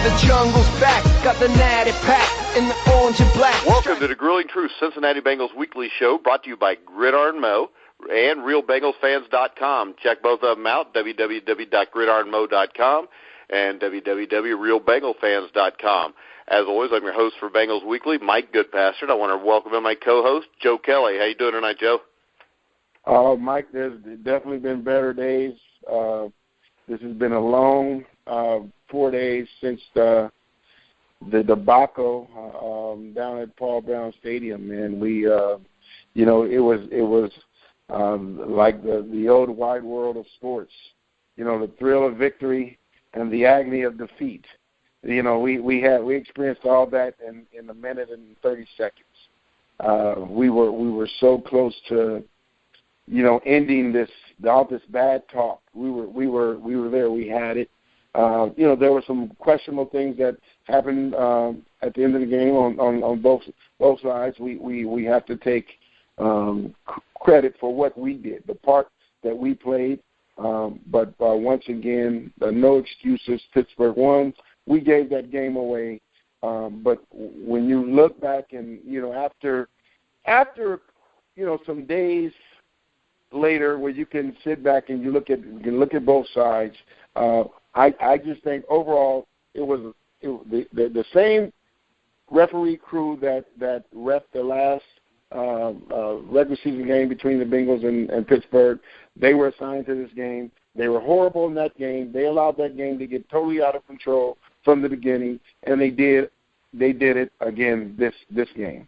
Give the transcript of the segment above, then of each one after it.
the jungle's back. Got the natty pack in the orange and black. Welcome to the Grueling Truth Cincinnati Bengals Weekly Show, brought to you by Gridiron Mo and RealBengalsFans.com. Check both of them out, www.gridironmo.com and www.realbengalfans.com. As always, I'm your host for Bengals Weekly, Mike Goodpaster. I want to welcome in my co-host, Joe Kelly. How you doing tonight, Joe? Mike, there's definitely been better days. This has been a long 4 days since the debacle down at Paul Brown Stadium, and we, it was like the old wide world of sports. The thrill of victory and the agony of defeat. We experienced all that in a minute and 30 seconds. We were so close to, ending all this bad talk. We were there. We had it. There were some questionable things that happened at the end of the game on both sides. We have to take credit for what we did, the part that we played. But once again, no excuses. Pittsburgh won. We gave that game away. But when you look back and after some days later, where you can sit back and you can look at both sides. I just think overall it was the same referee crew that ref the last regular season game between the Bengals and Pittsburgh. They were assigned to this game. They were horrible in that game. They allowed that game to get totally out of control from the beginning, and they did it again this game.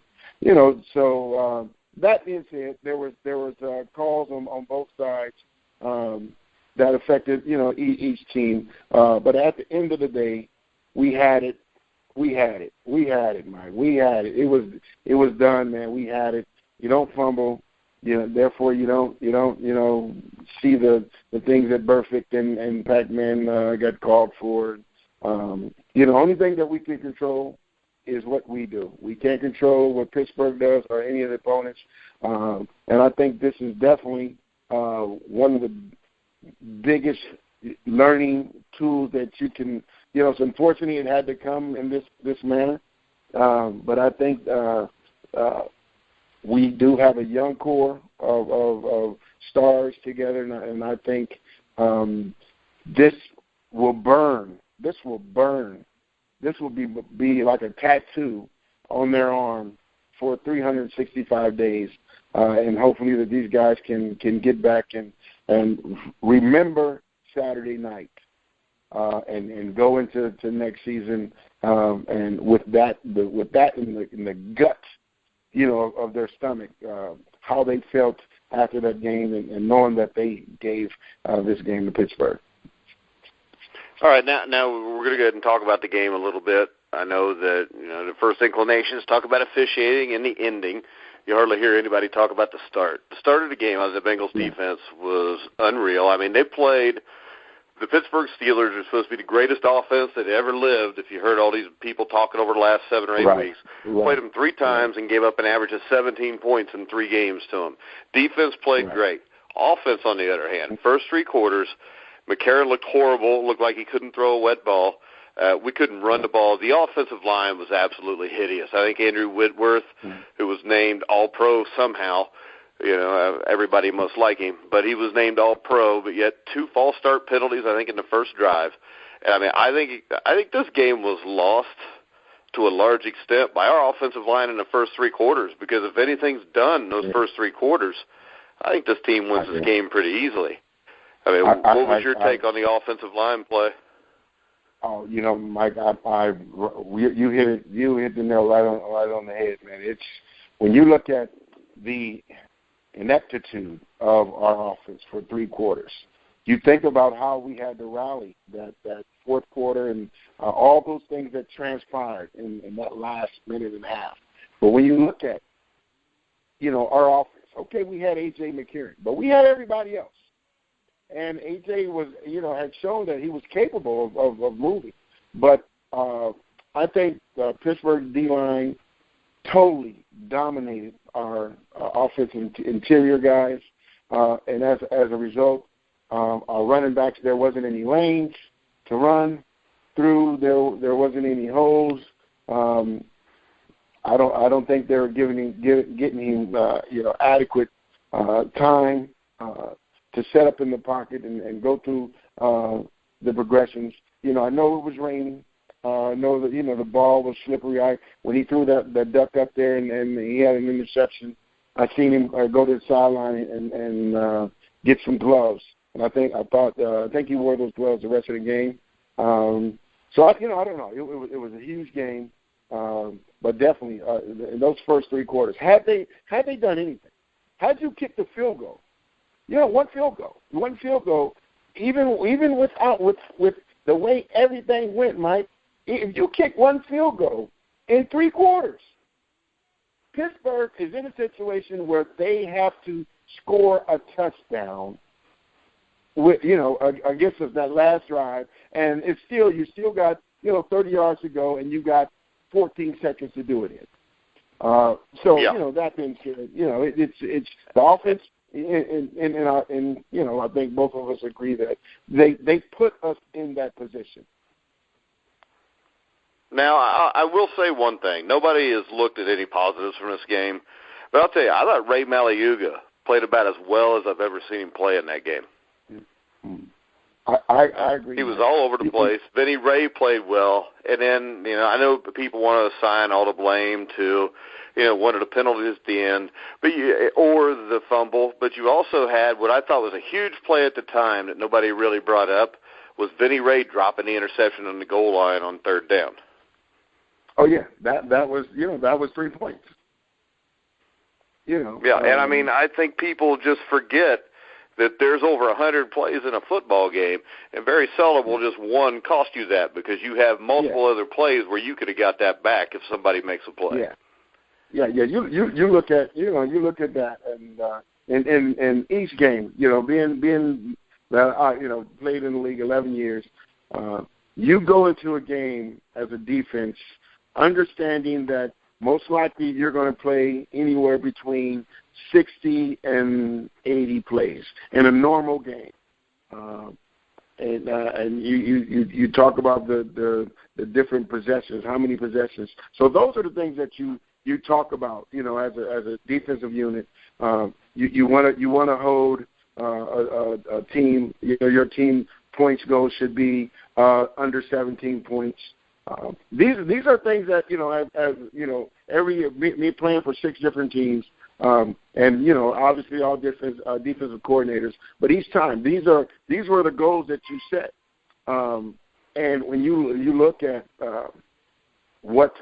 So that being said, there was calls on both sides that affected each team. But at the end of the day, we had it. We had it, Mike. We had it. It was done, man. We had it. You don't fumble. Therefore you don't see the things that Burfict and Pac-Man got called for. The only thing that we can control is what we do. We can't control what Pittsburgh does or any of the opponents. And I think this is definitely one of the biggest learning tools that you can. It's unfortunate it had to come in this manner, but I think we do have a young core of stars together, and I think this will burn. This will be like a tattoo on their arm for 365 days, and hopefully that these guys can get back and remember Saturday night. And go into next season, and with that in the gut, of their stomach, how they felt after that game, and knowing that they gave this game to Pittsburgh. All right, now we're going to go ahead and talk about the game a little bit. I know that the first inclination is talk about officiating and the ending. You hardly hear anybody talk about the start. The start of the game of the Bengals defense was unreal. I mean, they played. The Pittsburgh Steelers are supposed to be the greatest offense that ever lived, if you heard all these people talking over the last 7 or 8 weeks. Played them 3 times and gave up an average of 17 points in 3 games to them. Defense played great. Offense, on the other hand, first 3 quarters, McCarron looked horrible, looked like he couldn't throw a wet ball. We couldn't run the ball. The offensive line was absolutely hideous. I think Andrew Whitworth, who was named All-Pro somehow, everybody must like him, but he was named All-Pro, but yet 2 false start penalties, I think, in the first drive. And I mean, I think this game was lost to a large extent by our offensive line in the first 3 quarters, because if anything's done in those first 3 quarters, I think this team wins this game pretty easily. I mean, what was your take on the offensive line play? Oh, Mike, you hit the nail right on the head, man. It's when you look at the ineptitude of our offense for 3 quarters. You think about how we had to rally that fourth quarter and all those things that transpired in that last minute and a half. But when you look at, our offense, okay, we had A.J. McCarron, but we had everybody else. And A.J. was, had shown that he was capable of moving. But I think Pittsburgh D-line totally dominated our offensive interior guys, and as a result, our running backs, there wasn't any lanes to run, through. There wasn't any holes. I don't think they were getting him adequate time to set up in the pocket and go through the progressions. I know it was raining. I know that the ball was slippery. When he threw that duck up there and he had an interception, I seen him go to the sideline and get some gloves. And I think he wore those gloves the rest of the game. So I don't know. It was a huge game, but definitely in those first three quarters, had they done anything, had you kicked the field goal, one field goal, even without with the way everything went, Mike, if you kick one field goal in three quarters, Pittsburgh is in a situation where they have to score a touchdown against us that last drive, and you still got 30 yards to go, and you got 14 seconds to do it in. That being said, it's the offense, and I think both of us agree that they put us in that position. Now, I will say one thing. Nobody has looked at any positives from this game, but I'll tell you, I thought Ray Maliuga played about as well as I've ever seen him play in that game. I agree. He was all over the place. Vinny Ray played well, and then I know people want to assign all the blame to one of the penalties at the end, or the fumble. But you also had what I thought was a huge play at the time that nobody really brought up was Vinny Ray dropping the interception on the goal line on third down. Oh yeah, that was 3 points. Yeah, and I think people just forget that there's over 100 plays in a football game, and very seldom will just one cost you that because you have multiple other plays where you could have got that back if somebody makes a play. Yeah. You look at that, and in each game, being that played in the league 11 years, you go into a game as a defense understanding that most likely you're going to play anywhere between 60 and 80 plays in a normal game. And you talk about the different possessions, how many possessions. So those are the things that you talk about, as a defensive unit. You want to hold a team. Your team points goal should be under 17 points. These are things that every me playing for 6 different teams, and obviously all defensive coordinators. But each time these were the goals that you set, and when you look at what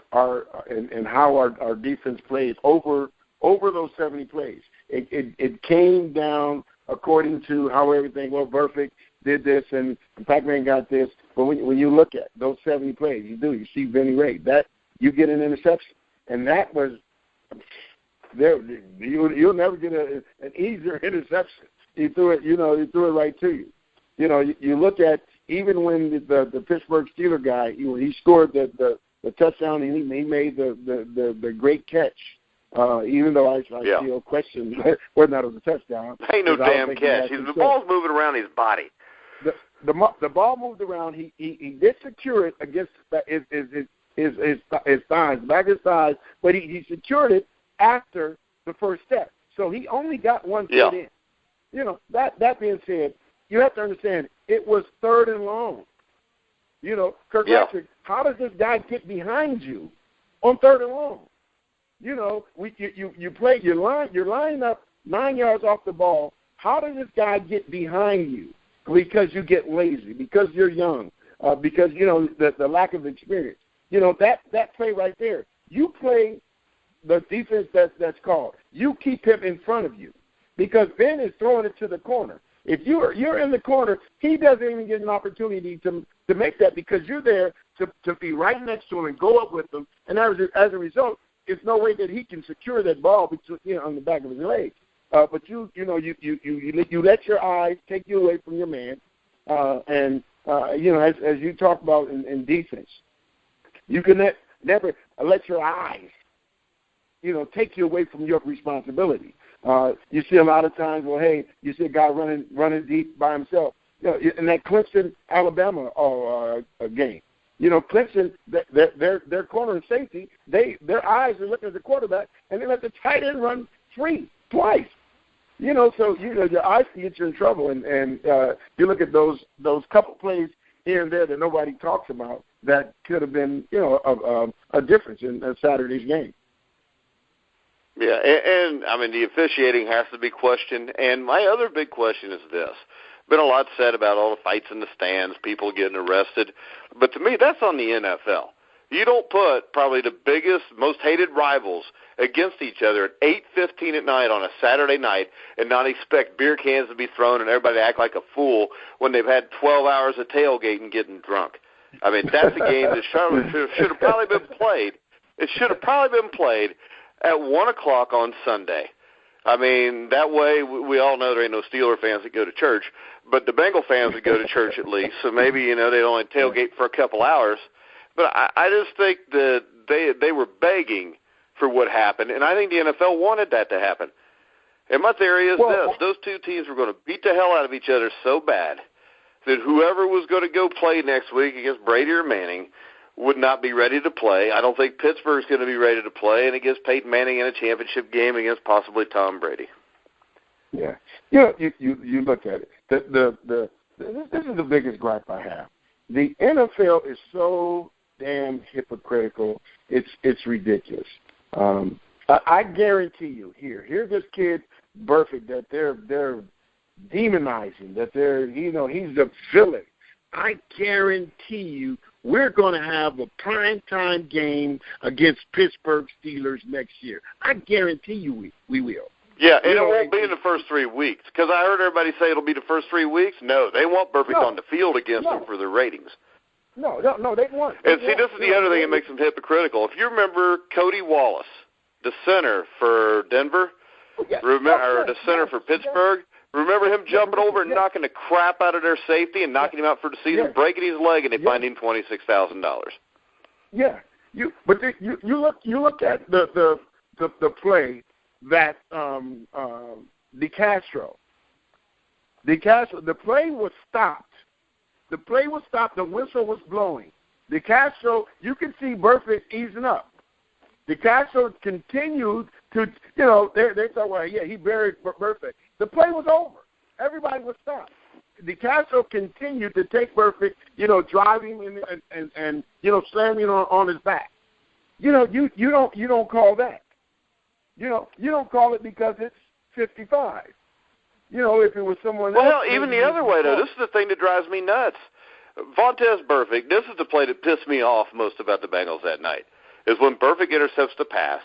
and how our defense plays over those 70 plays, it came down according to how everything. Well, perfect. Did this, and Pac-Man got this. But when you look at those 70 plays, you see Vinny Ray. That you get an interception, and that was there. You'll never get an easier interception. He threw it. He threw it right to you. You look at even when the Pittsburgh Steelers guy, he scored the touchdown, and he made the great catch. Even though I still question whether or not it was a touchdown. Ain't no damn catch. The ball's moving around his body. The ball moved around. He did secure it against his thighs, back of his thighs, but he secured it after the first step. So he only got one foot in. That being said, you have to understand it was third and long. Kirk Patrick, how does this guy get behind you on third and long? You line up 9 yards off the ball. How does this guy get behind you? Because you get lazy, because you're young, because the lack of experience. That play right there. You play the defense that's called. You keep him in front of you, because Ben is throwing it to the corner. If you're in the corner, he doesn't even get an opportunity to make that, because you're there to be right next to him and go up with him. And as a result, there's no way that he can secure that ball on the back of his leg. But you let your eyes take you away from your man, and as you talk about in defense, you can never let your eyes, take you away from your responsibility. You see a lot of times, you see a guy running deep by himself. In that Clemson, Alabama game, Clemson, their corner and safety, their eyes are looking at the quarterback, and they let the tight end run free twice. So your eyes can get you in trouble, and you look at those couple plays here and there that nobody talks about that could have been a difference in Saturday's game. Yeah, and I mean the officiating has to be questioned. And my other big question is this: been a lot said about all the fights in the stands, people getting arrested, but to me that's on the NFL. You don't put probably the biggest, most hated rivals against each other at 8:15 at night on a Saturday night and not expect beer cans to be thrown and everybody to act like a fool when they've had 12 hours of tailgating getting drunk. I mean, that's a game that should have probably been played. It should have probably been played at 1 o'clock on Sunday. I mean, that way we all know there ain't no Steeler fans that go to church, but the Bengal fans would go to church at least. So maybe, they'd only tailgate for a couple hours. But I just think that they were begging for what happened, and I think the NFL wanted that to happen. And my theory is this: those two teams were going to beat the hell out of each other so bad that whoever was going to go play next week against Brady or Manning would not be ready to play. I don't think Pittsburgh's going to be ready to play, and against Peyton Manning in a championship game against possibly Tom Brady. Yeah. You look at it. This is the biggest gripe I have. The NFL is so damn hypocritical. It's ridiculous. I guarantee you, here's this kid Burfict that they're demonizing, that he's a villain. I guarantee you we're going to have a primetime game against Pittsburgh Steelers next year. I guarantee you we will. Yeah, and it won't be in the first 3 weeks, because I heard everybody say it'll be the first 3 weeks. No, they want Burfict on the field against them for their ratings. No, they won't. And see, this is the other thing that makes them hypocritical. If you remember Cody Wallace, the center for Denver, the center for Pittsburgh, remember him jumping over and knocking the crap out of their safety and knocking him out for the season, breaking his leg, and they fined him $26,000. Yeah, you look at the play that DeCastro, the play was stopped. The play was stopped. The whistle was blowing. DeCastro, you can see Burfict easing up. DeCastro continued to, they thought, well, yeah, he buried Burfict. The play was over. Everybody was stopped. DeCastro continued to take Burfict, driving and slamming on his back. You don't call that. You don't call it because it's 55. If it was someone else. Well, even the other way, though, this is the thing that drives me nuts. Vontaze Burfict, this is the play that pissed me off most about the Bengals that night, is when Burfict intercepts the pass,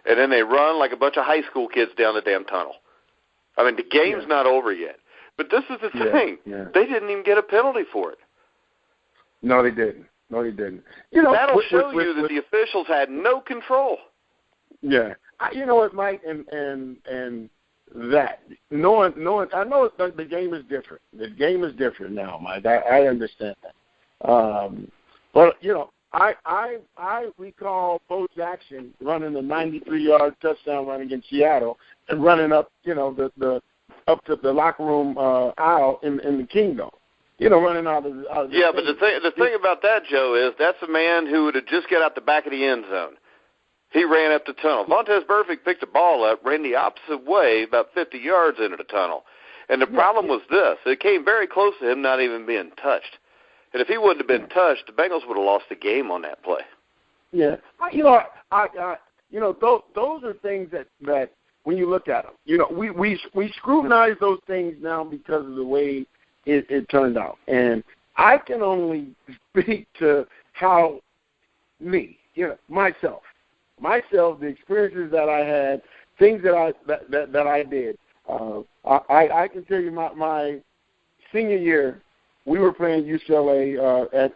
and then they run like a bunch of high school kids down the damn tunnel. I mean, the game's not over yet. But this is the thing. Yeah. They didn't even get a penalty for it. No, they didn't. That'll show you that the officials had no control. Yeah. You know what, Mike, and that knowing I know the game is different. The game is different now, Mike. I understand that. But I recall Bo Jackson running a 93-yard touchdown run against Seattle and running up up to the locker room aisle in the Kingdom. Running out of the yeah, but the thing about that, Joe, is that's a man who would have just got out the back of the end zone. He ran up the tunnel. Vontaze Burfict picked the ball up, ran the opposite way about 50 yards into the tunnel. And the problem was this. It came very close to him not even being touched. And if he wouldn't have been touched, the Bengals would have lost the game on that play. Yeah. Those are things that when you look at them, we scrutinize those things now because of the way it turned out. And I can only speak to how myself, the experiences that I had, things that I did. I can tell you my senior year, we were playing UCLA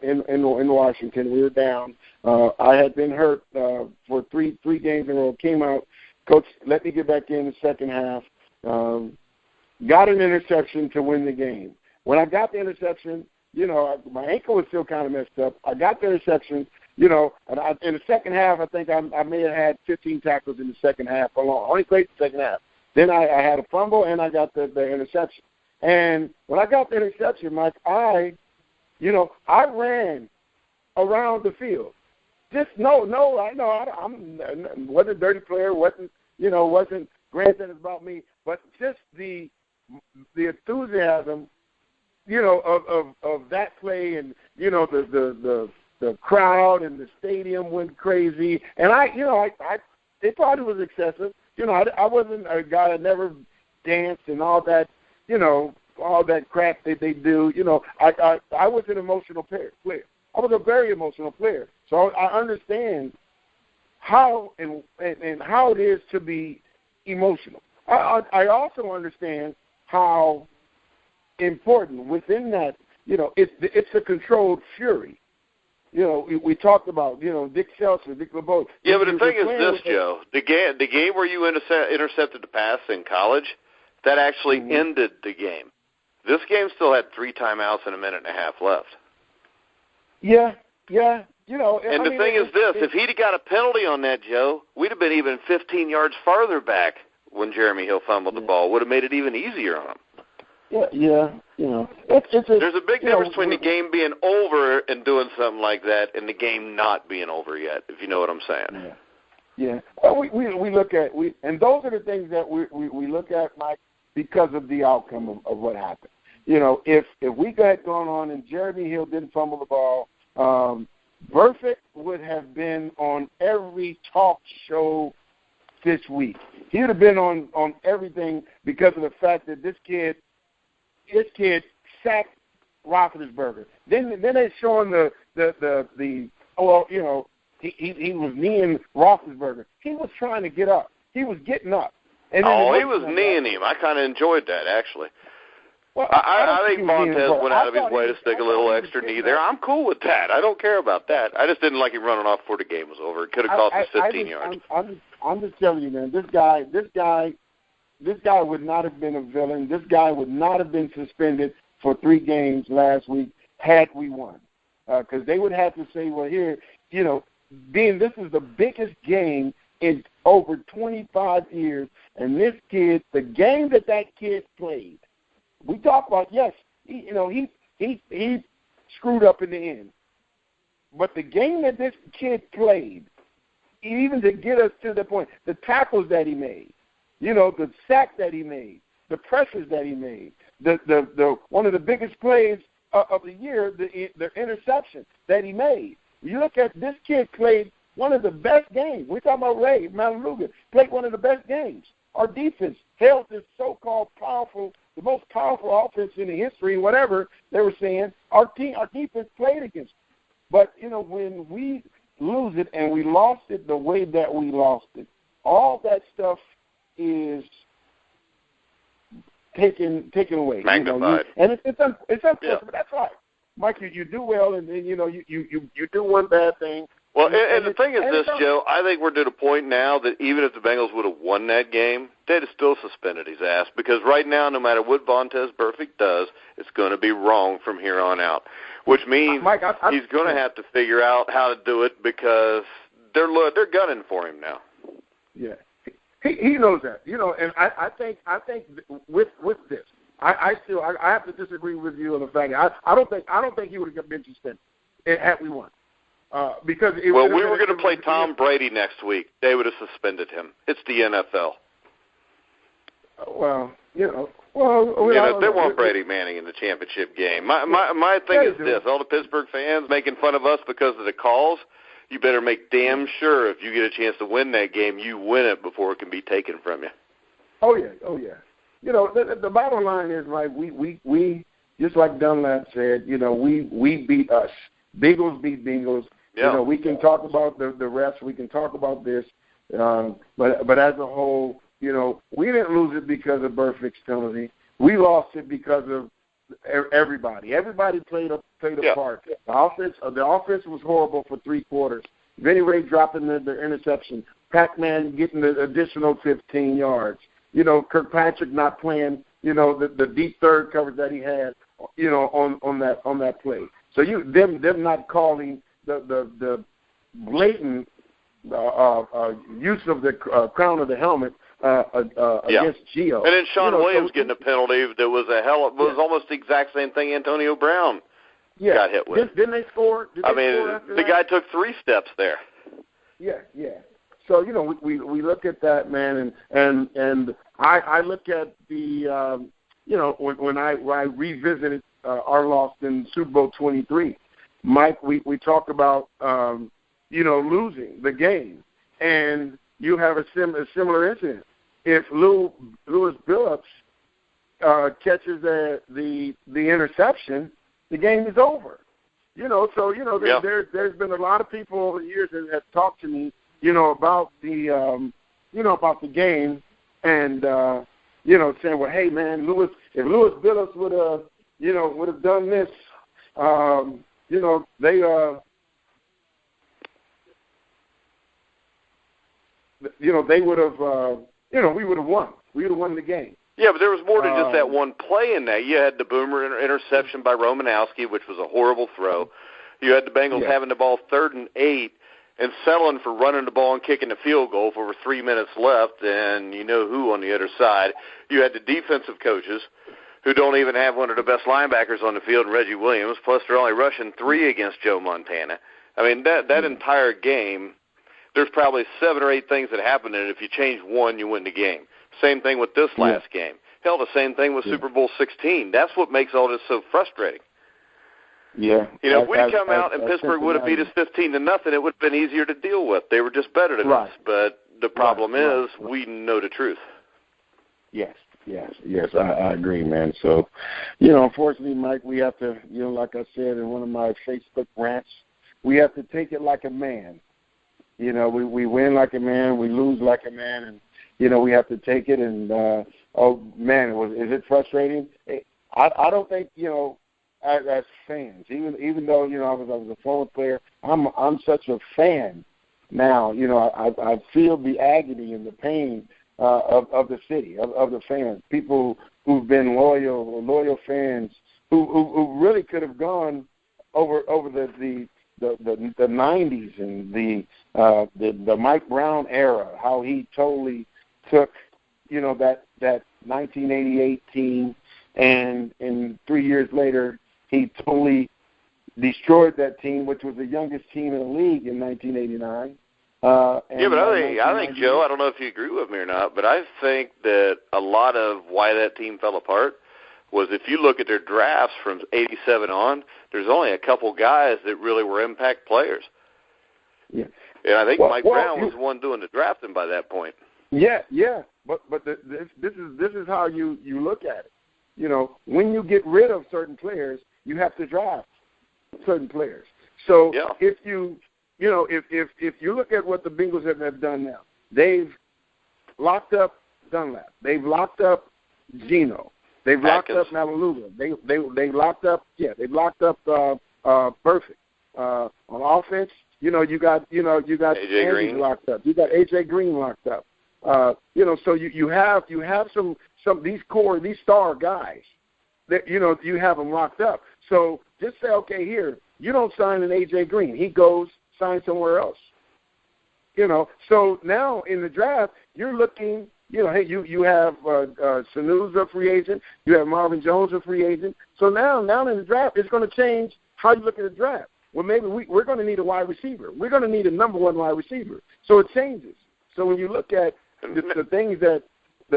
in Washington. We were down. I had been hurt for three games in a row. Came out, coach let me get back in the second half. Got an interception to win the game. When I got the interception, my ankle was still kind of messed up. I got the interception. And in the second half, I think I may have had 15 tackles in the second half alone. I only played the second half. Then I had a fumble, and I got the interception. And when I got the interception, Mike, I ran around the field. Just I wasn't a dirty player, wasn't granted it's about me, but just the enthusiasm, of that play, and the crowd and the stadium went crazy, and they thought it was excessive. I wasn't a guy that never danced and all that, all that crap that they do. I was an emotional player. I was a very emotional player. So I understand how and how it is to be emotional. I also understand how important within that, it's a controlled fury. We talked about, Dick Seltzer, Dick LeBeau. Yeah, but the thing is this, Joe. The game where you intercepted the pass in college, that actually ended the game. This game still had 3 timeouts and a minute and a half left. Yeah. And the thing is this, if he'd got a penalty on that, Joe, we'd have been even 15 yards farther back when Jeremy Hill fumbled the ball. Would have made it even easier on him. Yeah. There's a big difference between the game being over and doing something like that and the game not being over yet, if you know what I'm saying. Yeah. Well, we look at and those are the things that we look at, Mike, because of the outcome of what happened. If we had gone on and Jeremy Hill didn't fumble the ball, Burfict would have been on every talk show this week. He would have been on everything because of the fact that this kid sacked Roethlisberger. Then they're showing he was kneeing Roethlisberger. He was trying to get up. He was getting up. And he was kneeing him. I kind of enjoyed that, actually. Well, I think Montez went out of his way to stick a little extra knee there. I'm cool with that. I don't care about that. I just didn't like him running off before the game was over. It could have cost us 15 yards. I'm just telling you, man, this guy would not have been a villain. This guy would not have been suspended for 3 games last week had we won. Because they would have to say, well, here, this is the biggest game in over 25 years, and this kid, the game that kid played, we talk about, yes, he screwed up in the end. But the game that this kid played, even to get us to the point, the tackles that he made, the sack that he made, the pressures that he made, the one of the biggest plays of the year, the interception that he made. You look at this kid played one of the best games. We're talking about Ray Matanuga, played one of the best games. Our defense held this so-called powerful, the most powerful offense in the history, whatever they were saying. Our defense played against it. But, when we lose it and we lost it the way that we lost it, all that stuff is taken away. Magnified. And it's unfortunate, yeah. But that's right. Mike, you do well, and then, you do one bad thing. Well, and the thing is this, Joe, I think we're to the point now that even if the Bengals would have won that game, they'd have still suspended his ass, because right now, no matter what Montez Burfict does, it's going to be wrong from here on out, which means Mike, he's going to have to figure out how to do it, because they're gunning for him now. Yeah, he knows that, and I think with this, I have to disagree with you on the fact that I don't think he would have been suspended had we won. Because we were going to play Tom Brady next week. They would have suspended him. It's the NFL. They want Brady Manning in the championship game. My thing is this: all the Pittsburgh fans making fun of us because of the calls. You better make damn sure if you get a chance to win that game, you win it before it can be taken from you. Oh yeah. The bottom line is, like, we just like Dunlap said, we beat us. Bengals beat Bengals. Yeah. We can talk about the refs. We can talk about this. But as a whole, we didn't lose it because of Burfict's penalty. We lost it because of everybody. Everybody played a part. The offense was horrible for 3 quarters. Vinny Ray dropping the interception. Pac-Man getting the additional 15 yards. Kirkpatrick not playing, the deep third coverage that he had, on that play. So them not calling the blatant use of the crown of the helmet against Gio. And then Sean Williams getting a penalty that was almost the exact same thing Antonio Brown got hit with. Didn't they score? The guy took 3 steps there. Yeah. So we look at that, man, and I look at the when I revisited our loss in Super Bowl 23, Mike, we talk about losing the game, and you have a similar incident. If Lewis Billups catches the interception, the game is over. There's been a lot of people over the years that have talked to me, about the game, and saying, well, hey man, if Lewis Billups would have done this, they would have, we would have won. We would have won the game. Yeah, but there was more than just that one play in that. You had the boomer interception by Romanowski, which was a horrible throw. You had the Bengals having the ball 3rd and 8 and settling for running the ball and kicking the field goal with over 3 minutes left, and you know who on the other side. You had the defensive coaches who don't even have one of the best linebackers on the field, Reggie Williams, plus they're only rushing 3 against Joe Montana. I mean, that entire game, there's probably 7 or 8 things that happened, and if you change one, you win the game. Same thing with this last game. Hell, the same thing with Super Bowl 16. That's what makes all this so frustrating. Yeah. If we'd come out and Pittsburgh would have beat us 15-0, it would have been easier to deal with. They were just better than us. But the problem is we know the truth. Yes, I agree, man. So, unfortunately, Mike, we have to, like I said in one of my Facebook rants, we have to take it like a man. We win like a man, we lose like a man, and we have to take it. And oh man, is it frustrating? I don't think as fans, even though I was a former player, I'm such a fan now. I feel the agony and the pain of the city, of the fans, people who've been loyal fans who really could have gone over the 90s and the Mike Brown era, how he totally took that 1988 team, and 3 years later he totally destroyed that team, which was the youngest team in the league in 1989. But I think, Joe, I don't know if you agree with me or not, but I think that a lot of why that team fell apart was if you look at their drafts from 87 on, there's only a couple guys that really were impact players. Yeah. And I think Mike Brown was the one doing the drafting by that point. Yeah. But this is how you look at it. When you get rid of certain players, you have to draft certain players. So if you look at what the Bengals have done now, they've locked up Dunlap, they've locked up Geno, they've locked up Malaluga, they've locked up Perfect. On offense, you got AJ Green locked up, you got AJ Green locked up. So you have some these star guys that you have them locked up. So just say, okay, here, you don't sign an AJ Green, he goes sign somewhere else. So now in the draft, you're looking, hey, you have Sanu's a free agent, you have Marvin Jones a free agent. So now in the draft, it's going to change how you look at the draft. Well, maybe we're going to need a wide receiver. We're going to need a number 1 wide receiver. So it changes. So when you look at the things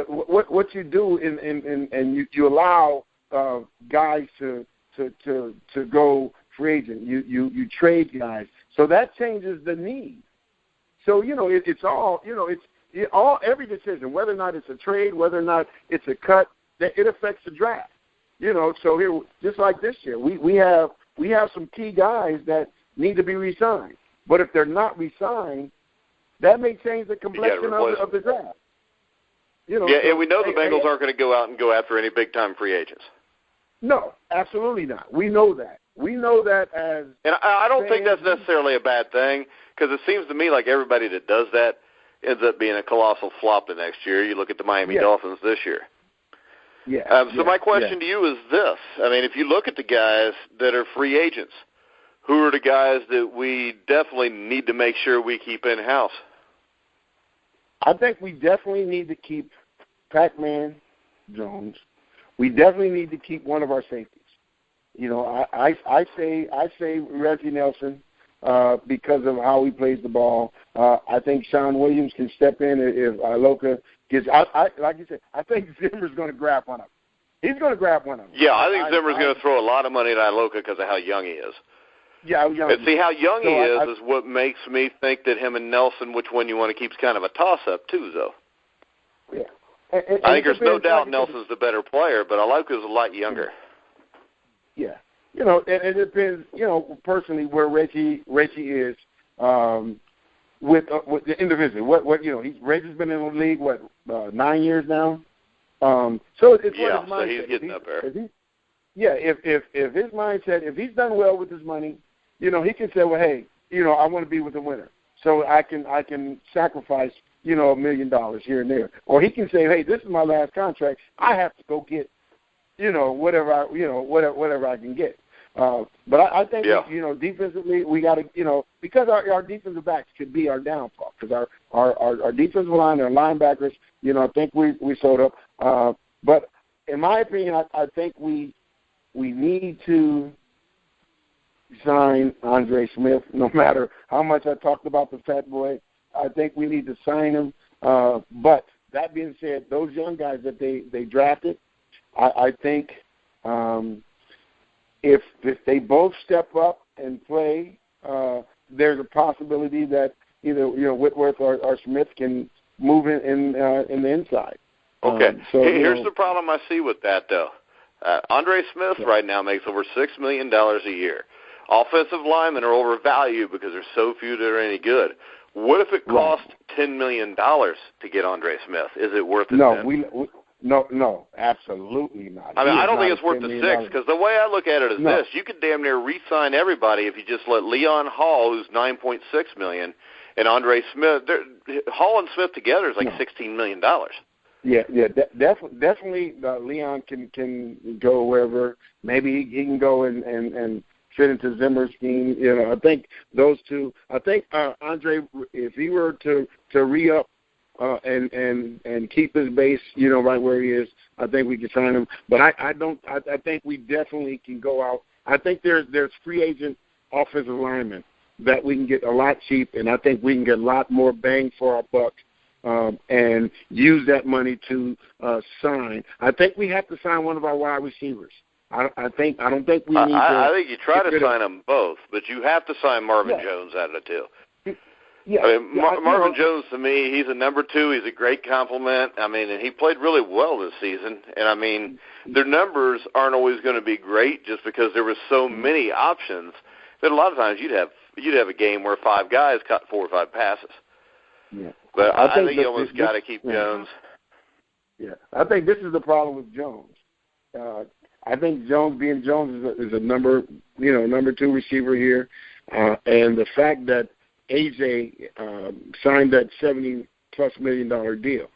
what you do and you allow guys to go free agent, you trade guys. So that changes the need. So it's all every decision, whether or not it's a trade, whether or not it's a cut, that it affects the draft. So here, just like this year, we have some key guys that need to be re-signed. But if they're not re-signed, that may change the complexion of the draft. And we know the Bengals aren't going to go out and go after any big-time free agents. No, absolutely not. We know that. We know that as... And I don't think that's necessarily a bad thing, because it seems to me like everybody that does that ends up being a colossal flop the next year. You look at the Miami Dolphins this year. So my question to you is this. I mean, if you look at the guys that are free agents, who are the guys that we definitely need to make sure we keep in-house? I think we definitely need to keep Pac-Man Jones. We definitely need to keep one of our safeties. I say Reggie Nelson because of how he plays the ball. I think Sean Williams can step in if Iloka gets. Like you said, I think Zimmer's going to grab one of them. He's going to grab one of them. Yeah, I think Zimmer's going to throw a lot of money at Iloka because of how young he is. Yeah, how young. And see, how young he is what makes me think that him and Nelson, which one you want to keep, is kind of a toss-up too, though. Yeah. I think there's no doubt Nelson's the better player, but Iloka's a lot younger. Yeah. And it depends, personally where Reggie is with the individual. Reggie's been in the league, 9 years now? So it's his mindset. So he's getting up there. If his mindset, if he's done well with his money, he can say, well, hey, I want to be with the winner. So I can sacrifice, $1 million here and there. Or he can say, hey, this is my last contract. I have to go get, whatever I can get. But I think, defensively, we got to, because our defensive backs could be our downfall. Because our defensive line, our linebackers, I think we showed up. But in my opinion, I think we need to sign Andre Smith, no matter how much I talked about the fat boy. I think we need to sign him. But that being said, those young guys that they drafted, I think if they both step up and play, there's a possibility that either Whitworth or Smith can move in the inside. Okay. Here's the problem I see with that, though. Andre Smith right now makes over $6 million a year. Offensive linemen are overvalued because there's so few that are any good. What if it cost $10 million to get Andre Smith? Is it worth it? No, absolutely not. I mean, I don't think it's worth the $6 because the way I look at it is this: you could damn near re-sign everybody if you just let Leon Hall, who's $9.6 million, and Andre Smith. Hall and Smith together is like $16 million. Yeah, definitely. Leon can go wherever. Maybe he can go and fit into Zimmer's scheme. I think those two. I think Andre, if he were to re-up and keep his base, right where he is, I think we can sign him. But I don't. I think we definitely can go out. I think there's free agent offensive linemen that we can get a lot cheap, and I think we can get a lot more bang for our buck. And use that money to sign. I think we have to sign one of our wide receivers. I don't think we need to. I think you try to sign them both, but you have to sign Marvin Jones out of it too. Yeah, I mean, Marvin Jones, to me, he's a number 2. He's a great compliment. I mean, and he played really well this season. And, I mean, their numbers aren't always going to be great just because there were so many options that a lot of times you'd have a game where 5 guys caught 4 or 5 passes. Yeah. But I think you almost got to keep Jones. Yeah, I think this is the problem with Jones. I think Jones is a number 2 receiver here, and the fact that AJ signed that $70+ million deal.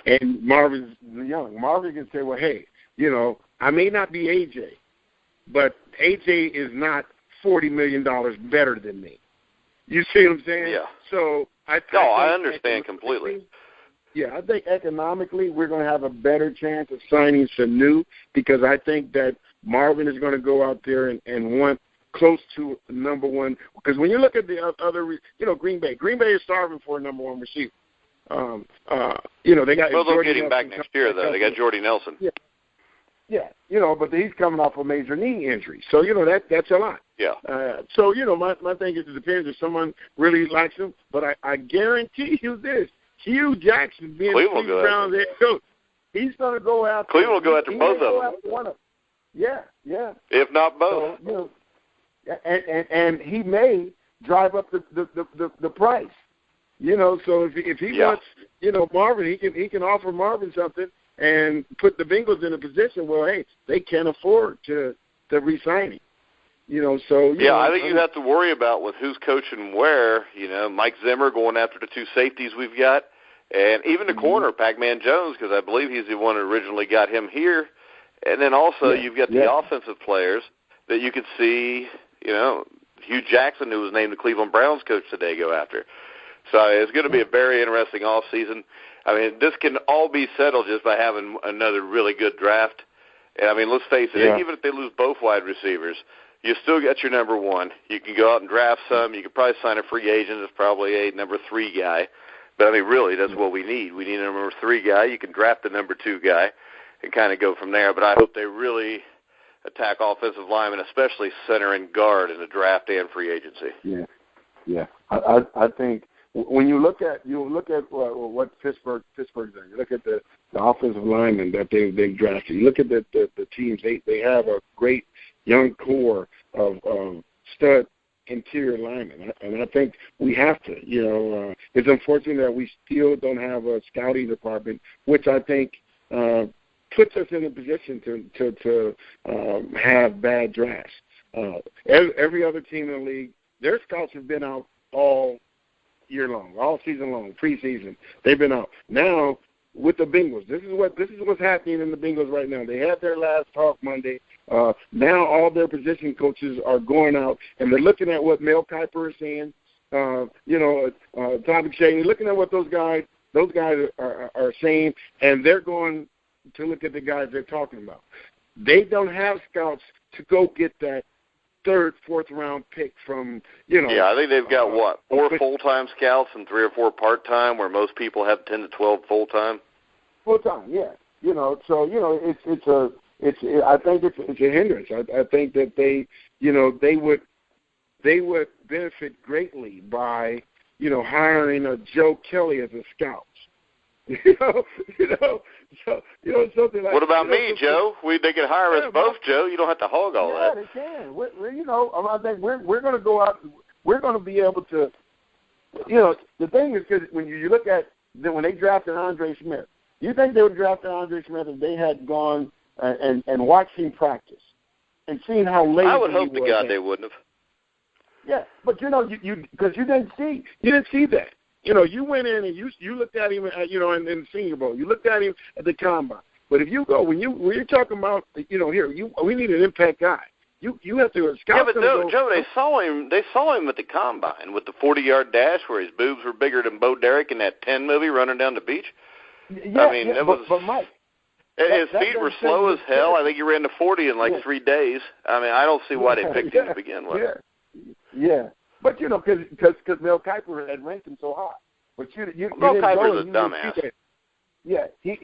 And Marvin's young. Marvin can say, well, hey, I may not be AJ, but AJ is not $40 million better than me. You see what I'm saying? Yeah. So I understand completely. Yeah, I think economically we're going to have a better chance of signing Sanu because I think that Marvin is going to go out there and want close to number 1. Because when you look at the other, Green Bay is starving for a number 1 receiver. They got. Well, they'll get him back next year, though. They got Jordy Nelson. Yeah, but he's coming off a major knee injury, so that's a lot. Yeah. So my thing is it depends if someone really likes him, but I guarantee you this: Hugh Jackson being Cleveland Browns head coach, he's going to go after. Cleveland will go after both of them. One of them. Yeah. If not both. So, and he may drive up the price. So if he wants, Marvin, he can offer Marvin something and put the Bengals in a position where, hey, they can't afford to re-sign him. I think you have to worry about with who's coaching where. Mike Zimmer going after the 2 safeties we've got, and even the corner, Pac-Man Jones, because I believe he's the one who originally got him here. And then also you've got the offensive players that you could see, Hugh Jackson, who was named the Cleveland Browns coach today, go after. So it's going to be a very interesting offseason. I mean, this can all be settled just by having another really good draft. And, I mean, let's face it, even if they lose both wide receivers, you still got your number one. You can go out and draft some. You could probably sign a free agent as probably a number 3 guy. But, I mean, really, that's what we need. We need a number 3 guy. You can draft the number 2 guy and kind of go from there. But I hope they really attack offensive linemen, especially center and guard in the draft and free agency. Yeah. I think when you look at what Pittsburgh's done, you look at the offensive linemen that they've drafted. You look at the teams. They have a great young core of stud interior linemen, and I think we have to. It's unfortunate that we still don't have a scouting department, which I think puts us in a position to have bad drafts. Every other team in the league, their scouts have been out all year long, all season long, preseason. They've been out. Now with the Bengals, this is what's happening in the Bengals right now. They had their last talk Monday. Now all their position coaches are going out and they're looking at what Mel Kiper is saying. Tommy Shea, looking at what those guys are saying, and they're going to look at the guys they're talking about. They don't have scouts to go get that 3rd, 4th round pick from, Yeah, I think they've got, 4 full-time scouts and 3 or 4 part-time, where most people have 10 to 12 full-time? Full-time, yeah. I think it's a hindrance. I think that they would benefit greatly by, hiring a Joe Kelly as a scout. Something like. What about me, Joe? They could hire us both, Joe. You don't have to hog all that. Yeah, they can. I think we're going to go out. We're going to be able to. The thing is, because when you look at when they drafted Andre Smith, you think they would draft Andre Smith if they had gone and watched him practice and seen how lazy he was. I would hope to God they wouldn't have. Yeah, but because you didn't see that. You went in and you looked at him, in the Senior Bowl. You looked at him at the combine. But if you go when you're talking about, we need an impact guy. You have to scout. Yeah, but Joe, they saw him at the combine with the 40-yard dash where his boobs were bigger than Bo Derek in that 10 movie running down the beach. Yeah, I mean, it was. But Mike, his feet were slow as hell. I think he ran to 40 in 3 days. I mean, I don't see why they picked him to begin with. Yeah. But because Mel Kiper had ranked him so high, but Mel Kiper's a dumbass. Yeah, he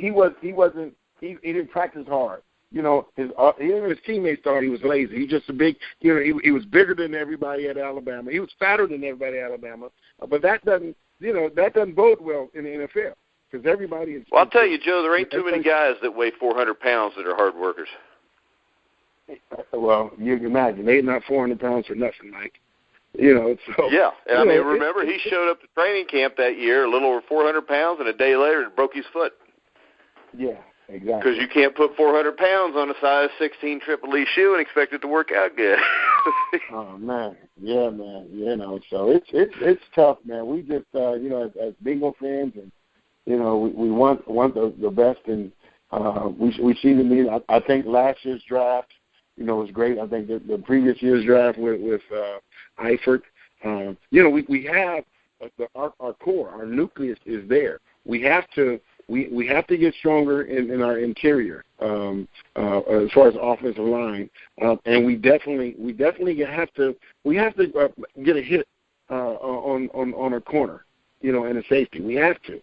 didn't practice hard. His teammates thought he was lazy. He's just a big. He was bigger than everybody at Alabama. He was fatter than everybody at Alabama. But that doesn't bode well in the NFL because everybody is. Well, I'll tell you, Joe, there ain't too many guys that weigh 400 pounds that are hard workers. Well, you can imagine they're not 400 pounds for nothing, Mike. So yeah, and I mean, remember he showed up to training camp that year, a little over 400 pounds, and a day later it broke his foot. Yeah, exactly. Because you can't put 400 pounds on a size 16 Triple E shoe and expect it to work out good. Oh man, yeah, man. So it's tough, man. We just as Bengal fans, and we want the best, and we see the need. I think last year's draft, was great. I think the previous year's draft with Eifert, we have our core, our nucleus is there. We have to get stronger in our interior as far as offensive line, and we definitely have to get a hit on a corner, and a safety. We have to.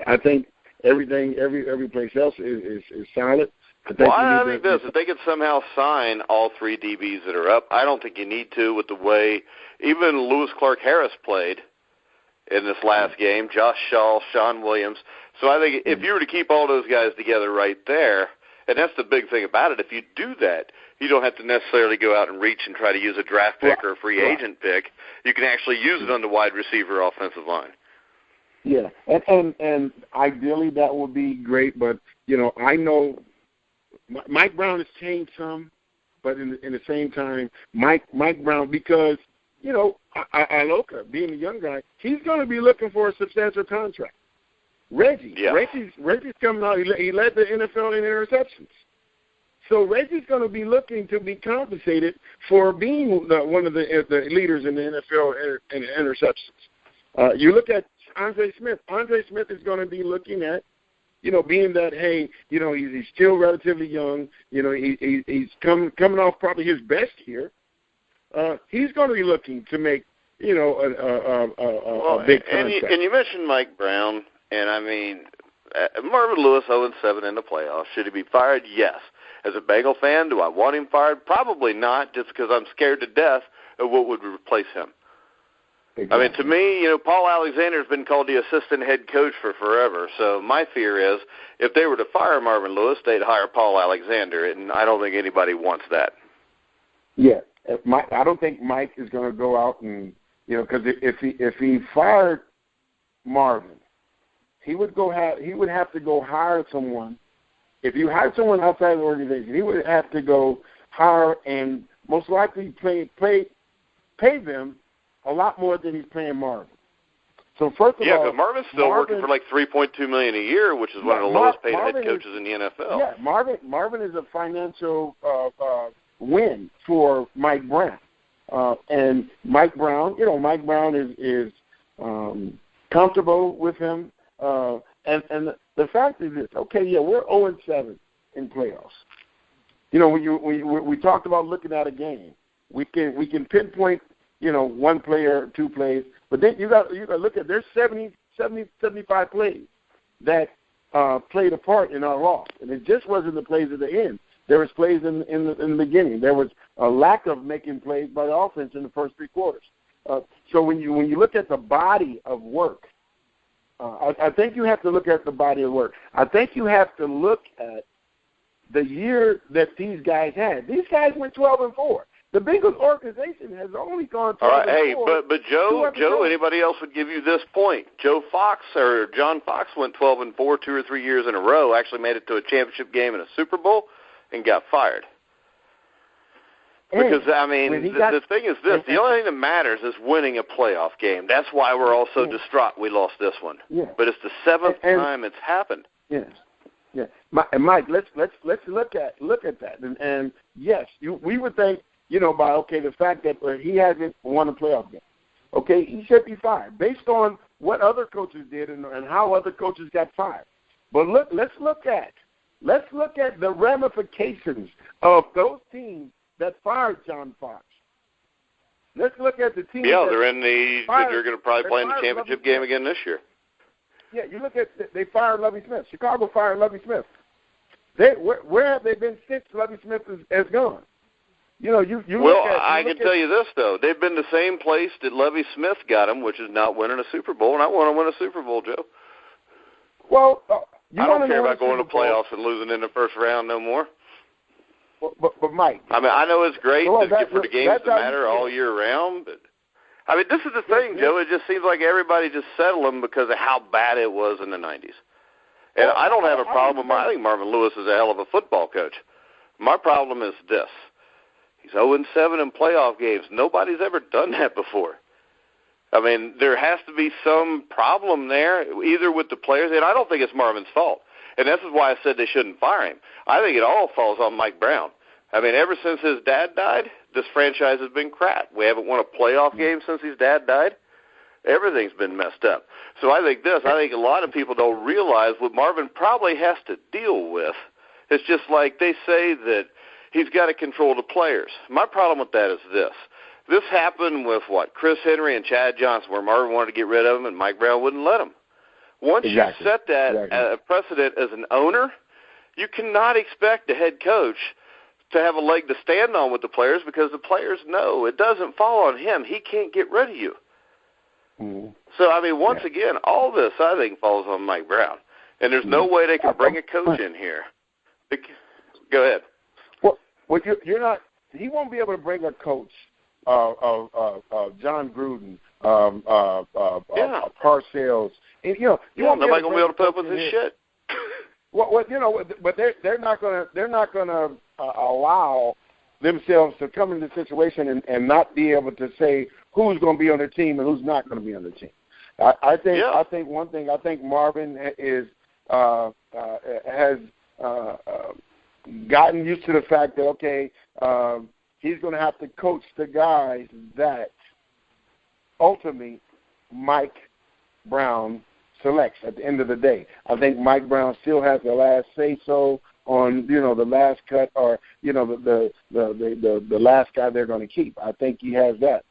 I think every place else is solid. I think this. If they could somehow sign all 3 DBs that are up, I don't think you need to with the way even Lewis Clark Harris played in this last game, Josh Shaw, Sean Williams. So I think if you were to keep all those guys together right there, and that's the big thing about it, if you do that, you don't have to necessarily go out and reach and try to use a draft pick or a free agent pick. You can actually use it on the wide receiver offensive line. Yeah, and ideally that would be great, but, I know – Mike Brown has changed some, but in the same time, Mike Brown, because, Iloka, being a young guy, he's going to be looking for a substantial contract. Reggie's coming out. He led the NFL in interceptions. So Reggie's going to be looking to be compensated for being one of the leaders in the NFL in interceptions. You look at Andre Smith. Andre Smith is going to be looking at, being that, hey, he's still relatively young, he's coming off probably his best year, he's going to be looking to make, a big contract. And you mentioned Mike Brown, and I mean, Marvin Lewis 0-7 in the playoffs. Should he be fired? Yes. As a Bengal fan, do I want him fired? Probably not, just because I'm scared to death of what would replace him. Exactly. I mean, to me, Paul Alexander's been called the assistant head coach for forever. So my fear is if they were to fire Marvin Lewis, they'd hire Paul Alexander, and I don't think anybody wants that. Yeah. I don't think Mike is going to go out and, because if he fired Marvin, he would have to go hire someone. If you hired someone outside the organization, he would have to go hire and most likely pay them a lot more than he's paying Marvin. So first of all, but Marvin's still working for like $3.2 million a year, which is one of the lowest paid head coaches in the NFL. Yeah, Marvin is a financial win for Mike Brown, and Mike Brown, Mike Brown is comfortable with him, and the fact is this. Okay, yeah, we're 0-7 in playoffs. When we talked about looking at a game, we can pinpoint, one player, two plays, but then you got to look at there's 75 plays that played a part in our loss, and it just wasn't the plays at the end. There was plays in the beginning. There was a lack of making plays by the offense in the first three quarters. So when you look at the body of work, I think you have to look at the body of work. I think you have to look at the year that these guys had. These guys went 12-4. The Bengals organization has only gone 12-4. All right, hey, but Joe, anybody else would give you this point. John Fox went 12-4 2 or 3 years in a row, actually made it to a championship game and a Super Bowl, and got fired. Because, I mean, the thing is this. The only thing that matters is winning a playoff game. That's why we're all so distraught we lost this one. Yeah. But it's the seventh time it's happened. Yes. Yeah. Mike, let's look at that. And yes, we would think, the fact that he hasn't won a playoff game. Okay, he should be fired based on what other coaches did and how other coaches got fired. But let's look at the ramifications of those teams that fired John Fox. Let's look at the teams. Yeah, they're going to probably play in the championship game again this year. Yeah, you look at they fired Lovie Smith. Chicago fired Lovie Smith. Where have they been since Lovie Smith has gone? I can tell you this though, they've been the same place that Lovie Smith got them, which is not winning a Super Bowl, and I want to win a Super Bowl, Joe. Well, I don't care about going to playoffs and losing in the first round no more. But Mike, I mean, I know it's great for the games to matter all year round, but I mean, this is the thing, Joe. It just seems like everybody just settled them because of how bad it was in the 90s. And I don't have a problem. I think Marvin Lewis is a hell of a football coach. My problem is this. He's 0-7 in playoff games. Nobody's ever done that before. I mean, there has to be some problem there, either with the players, and I don't think it's Marvin's fault. And this is why I said they shouldn't fire him. I think it all falls on Mike Brown. I mean, ever since his dad died, this franchise has been crap. We haven't won a playoff game since his dad died. Everything's been messed up. So I think a lot of people don't realize what Marvin probably has to deal with. It's just like they say that he's got to control the players. My problem with that is this. This happened with, Chris Henry and Chad Johnson, where Marvin wanted to get rid of him and Mike Brown wouldn't let him. Once you set that precedent as an owner, you cannot expect the head coach to have a leg to stand on with the players because the players know it doesn't fall on him. He can't get rid of you. Mm-hmm. So, I mean, once again, all this, I think, falls on Mike Brown. And there's no way they can bring a coach in here. Go ahead. Well, you're not – he won't be able to bring a coach of John Gruden, Parcells. And, nobody gonna be able to put up with this shit. But they're not gonna allow themselves to come into the situation and not be able to say who's going to be on their team and who's not going to be on the team. I think one thing. I think Marvin has gotten used to the fact that he's going to have to coach the guys that ultimately Mike Brown selects at the end of the day. I think Mike Brown still has the last say-so on, the last cut or, the last guy they're going to keep. I think he has that.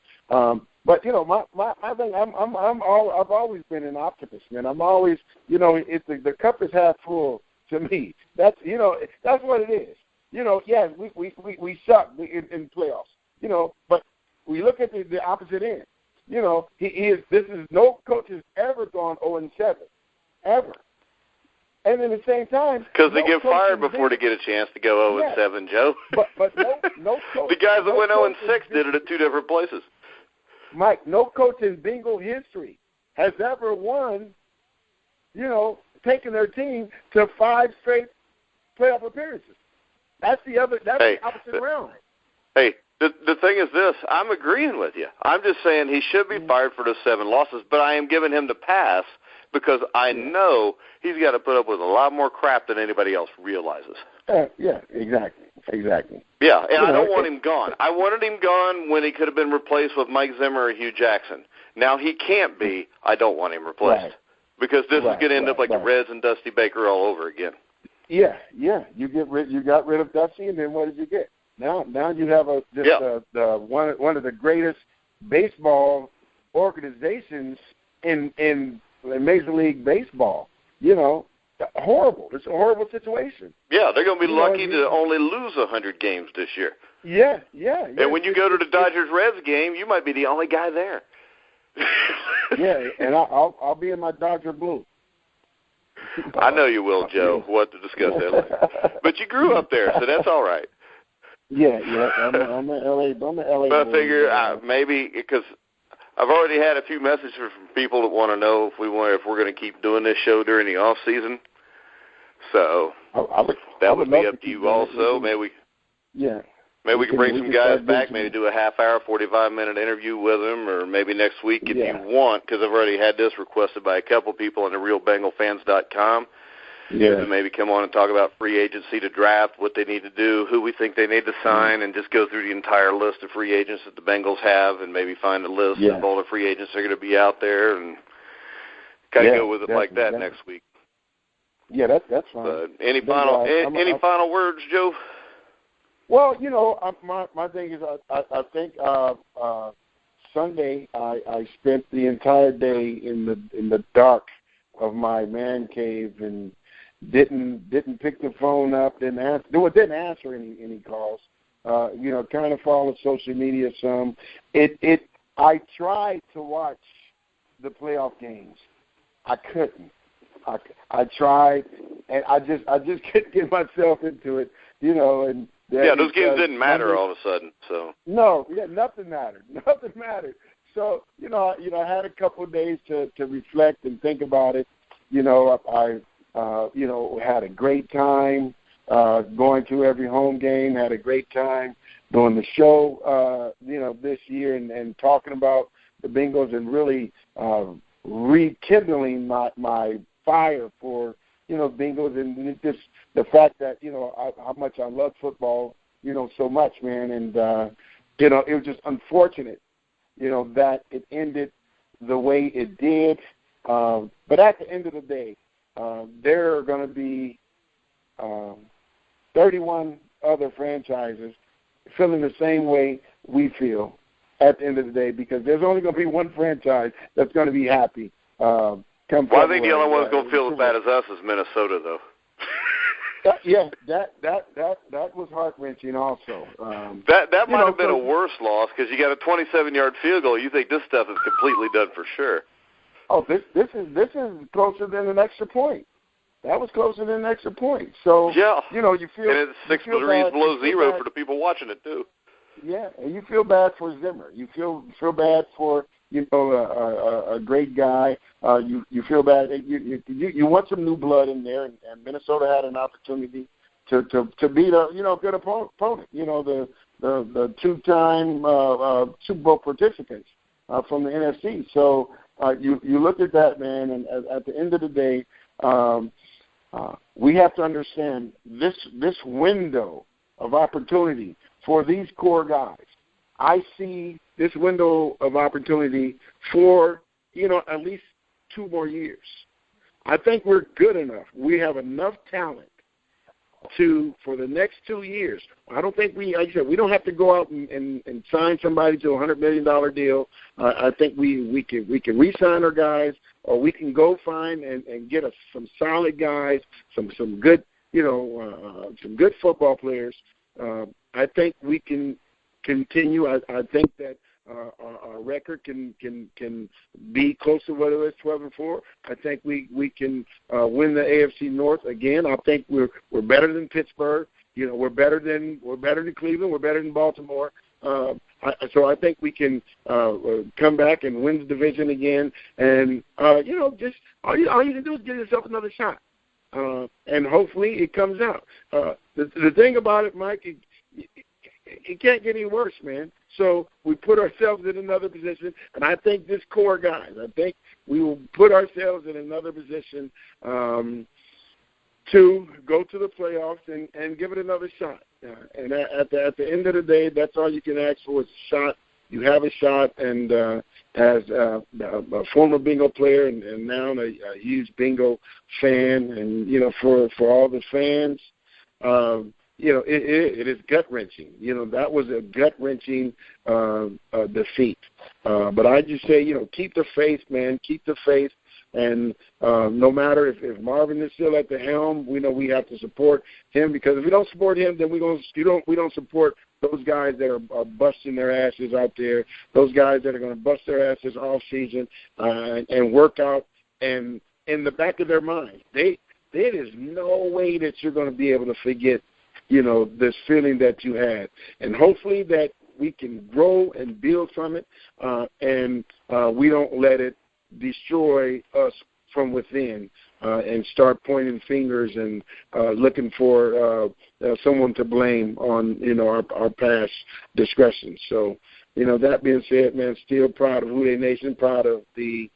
But my thing, I've always been an optimist, man. I'm always, it's the cup is half full to me. That's what it is. Yeah, we suck in playoffs, but we look at the opposite end. No coach has ever gone 0-7, ever. And at the same time, because they get fired before they get a chance to go 0-7, Joe. But no coach. The guys that went 0-6 did it at two different places. Mike, no coach in Bengal history has ever won, taking their team to 5 straight playoff appearances. That's the opposite round. Hey, the thing is this. I'm agreeing with you. I'm just saying he should be fired for the 7 losses, but I am giving him the pass because I know he's got to put up with a lot more crap than anybody else realizes. Yeah, exactly. Yeah, and I don't want him gone. I wanted him gone when he could have been replaced with Mike Zimmer or Hugh Jackson. Now he can't be. I don't want him replaced because this is going to end up like the Reds and Dusty Baker all over again. Yeah. You got rid of Dusty, and then what did you get? Now you have one of the greatest baseball organizations in Major League Baseball. Horrible. It's a horrible situation. Yeah, they're going to be lucky to only lose 100 games this year. Yeah. And when you go to the Dodgers-Reds game, you might be the only guy there. Yeah, and I'll be in my Dodger blue. I know you will, Joe. We'll have to discuss that later. But you grew up there, so that's all right. Yeah. I'm an LA. But I figure maybe because I've already had a few messages from people that want to know if we're going to keep doing this show during the off season. So that would be up to you also. Maybe we can bring some guys back. Maybe do a half-hour, 45-minute interview with them, or maybe next week if you want. Because I've already had this requested by a couple people on the RealBengalFans.com. Yeah. To maybe come on and talk about free agency to draft, what they need to do, who we think they need to sign, and just go through the entire list of free agents that the Bengals have, and maybe find a list of all the free agents that are going to be out there, and kind of go with it like that next week. Yeah, that's fine. But any final words, Joe? Well, my thing is, I think Sunday I spent the entire day in the dark of my man cave and didn't pick the phone up, didn't answer any calls. Kind of followed social media some. I tried to watch the playoff games. I couldn't. I tried, and I just couldn't get myself into it. And those games didn't matter all of a sudden. So nothing mattered. Nothing mattered. So I had a couple of days to reflect and think about it. I had a great time going to every home game. Had a great time doing the show. This year and talking about the Bengals and really rekindling my fire for Bengals and just the fact that how much I love football so much, man. And it was just unfortunate that it ended the way it did. But at the end of the day, there are going to be 31 other franchises feeling the same way we feel at the end of the day, because there's only going to be one franchise that's going to be happy. I think the only one that's going to feel as bad as us is Minnesota, though. That was heart-wrenching also. That might have been a worse loss because you got a 27-yard field goal. You think this stuff is completely done for sure. Oh, this is closer than an extra point. That was closer than an extra point. So you feel, and it's 6 degrees below zero for the people watching it too. Yeah, and you feel bad for Zimmer. You feel bad for a great guy. You feel bad. You want some new blood in there, and Minnesota had an opportunity to beat a good opponent. The two-time Super Bowl participants from the NFC. So you look at that, man, and at the end of the day, we have to understand this window of opportunity for these core guys. I see this window of opportunity for at least 2 more years. I think we're good enough. We have enough talent for the next 2 years. I don't think like I said, we don't have to go out and sign somebody to a $100 million deal. I think we can re-sign our guys, or we can go find and get some solid guys, some good, some good football players. I think we can continue. I think that our record can be close to what it was, 12-4. I think we can win the AFC North again. I think we're better than Pittsburgh. We're better than Cleveland. We're better than Baltimore. So I think we can come back and win the division again. And just all you can do is give yourself another shot, and hopefully it comes out. The thing about it, Mike, it can't get any worse, man. So we put ourselves in another position, and I think this core guys, I think we will put ourselves in another position to go to the playoffs and give it another shot. And at the end of the day, that's all you can ask for is a shot. You have a shot, and as a former bingo player and now a huge bingo fan, and for all the fans, it is gut-wrenching. That was a gut-wrenching defeat. But I just say, keep the faith, man. Keep the faith. And no matter if Marvin is still at the helm, we know we have to support him, because if we don't support him, then we don't support those guys that are busting their asses out there, those guys that are going to bust their asses all season and work out. And in the back of their mind, there is no way that you're going to be able to forget this feeling that you had. And hopefully that we can grow and build from it, and we don't let it destroy us from within and start pointing fingers and looking for someone to blame on, our past discretion. So, that being said, man, still proud of Houday Nation, proud of the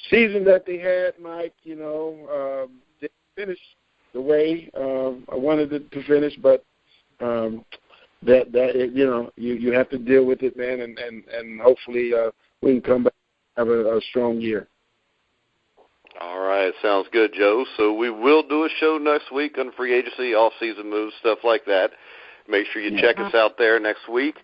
season that they had, Mike. They finished the way I wanted it to finish, but you have to deal with it, man, and hopefully we can come back and have a strong year. All right, sounds good, Joe. So we will do a show next week on free agency, off-season moves, stuff like that. Make sure you check us out there next week.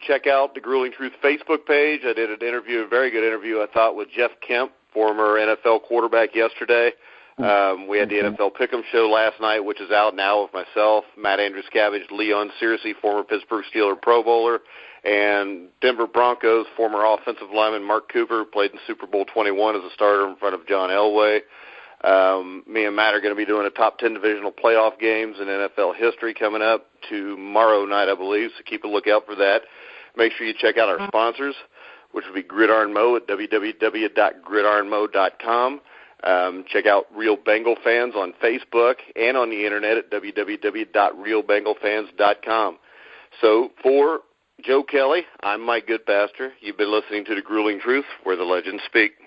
Check out the Grueling Truth Facebook page. I did an interview, a very good interview, I thought, with Jeff Kemp, former NFL quarterback, yesterday. We had the NFL Pick'em show last night, which is out now, with myself, Matt Andrews Cabbage, Leon Searcy, former Pittsburgh Steeler Pro Bowler, and Denver Broncos former offensive lineman Mark Cooper, played in Super Bowl 21 as a starter in front of John Elway. Me and Matt are going to be doing a top 10 divisional playoff games in NFL history coming up tomorrow night, I believe, so keep a lookout for that. Make sure you check out our sponsors, which will be Gridiron Mo at www.gridironmo.com. Check out Real Bengal Fans on Facebook and on the internet at www.realbengalfans.com. So for Joe Kelly, I'm Mike Goodpaster. You've been listening to The Grueling Truth, where the legends speak.